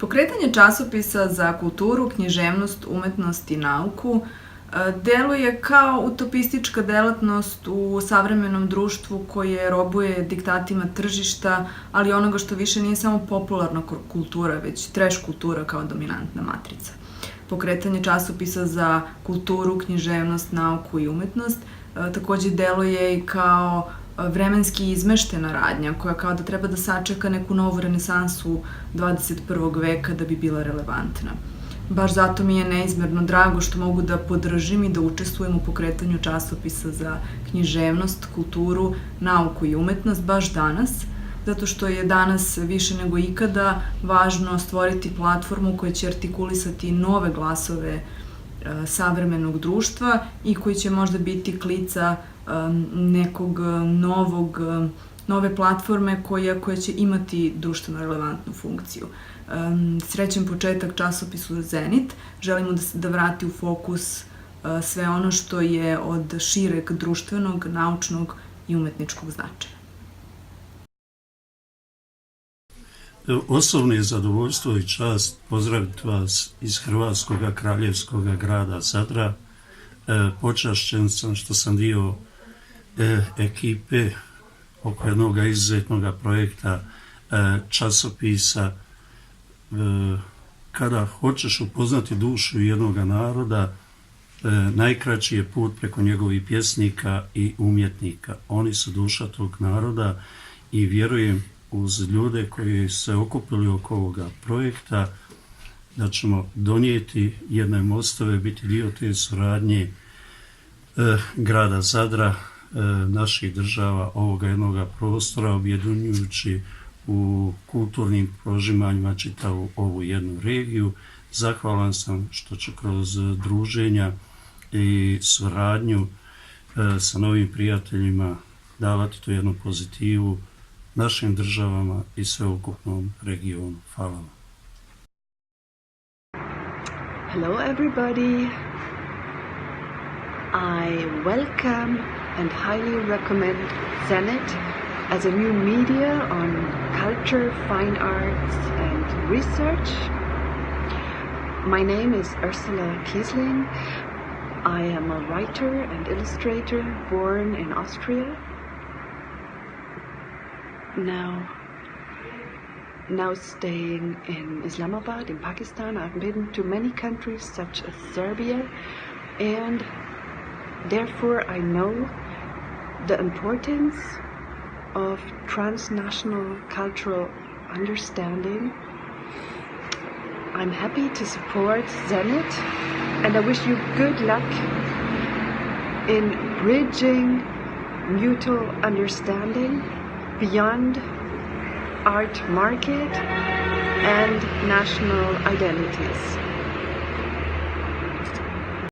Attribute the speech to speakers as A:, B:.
A: Pokretanje časopisa za kulturu, književnost, umetnost i nauku deluje kao utopistička delatnost u savremenom društvu koje robuje diktatima tržišta, ali onoga što više nije samo popularna kultura, već trash kultura kao dominantna matrica. Pokretanje časopisa za kulturu, književnost, nauku i umetnost takođe deluje i kao vremenski izmeštena radnja koja kao da treba da sačeka neku novu renesansu 21. veka da bi bila relevantna. Baš zato mi je neizmerno drago što mogu da podržim i da učestvujem u pokretanju časopisa za književnost, kulturu, nauku i umetnost baš danas, zato što je danas više nego ikada važno stvoriti platformu koja će artikulisati nove glasove savremenog društva i koji će možda biti klica nekog nove platforme koja će imati društveno relevantnu funkciju. Srećan početak časopisu Zenit. Želimo da vrati u fokus sve ono što je od šireg društvenog, naučnog i umetničkog značaja.
B: Osobno je zadovoljstvo i čast pozdraviti vas iz Hrvatskog kraljevskog grada Zadra. Počašćen sam što sam dio ekipe oko jednog izuzetnog projekta časopisa. Kada hoćeš upoznati dušu jednog naroda, najkraći je put preko njegovih pjesnika i umjetnika. Oni su duša tog naroda i vjerujem uz ljude koji se okupili oko ovoga projekta da ćemo donijeti jedne mostove, biti dio te suradnje grada Zadra, naših država, ovoga jednoga prostora, objedinjujući u kulturnim prožimanjima čitavu ovu jednu regiju. Zahvalan sam što ću kroz druženja i suradnju sa novim prijateljima davati tu jednu pozitivu našim državama i sveukupnom regionu. Hvala vam.
C: Hello everybody. I welcome and highly recommend Zenit as a new media on culture, fine arts and research. My name is Ursula Kiesling. I am a writer and illustrator born in Austria. Now staying in Islamabad in Pakistan. I've been to many countries such as Serbia, and therefore I know the importance of transnational cultural understanding. I'm happy to support Zenit, and I wish you good luck in bridging mutual understanding beyond art market and national identities.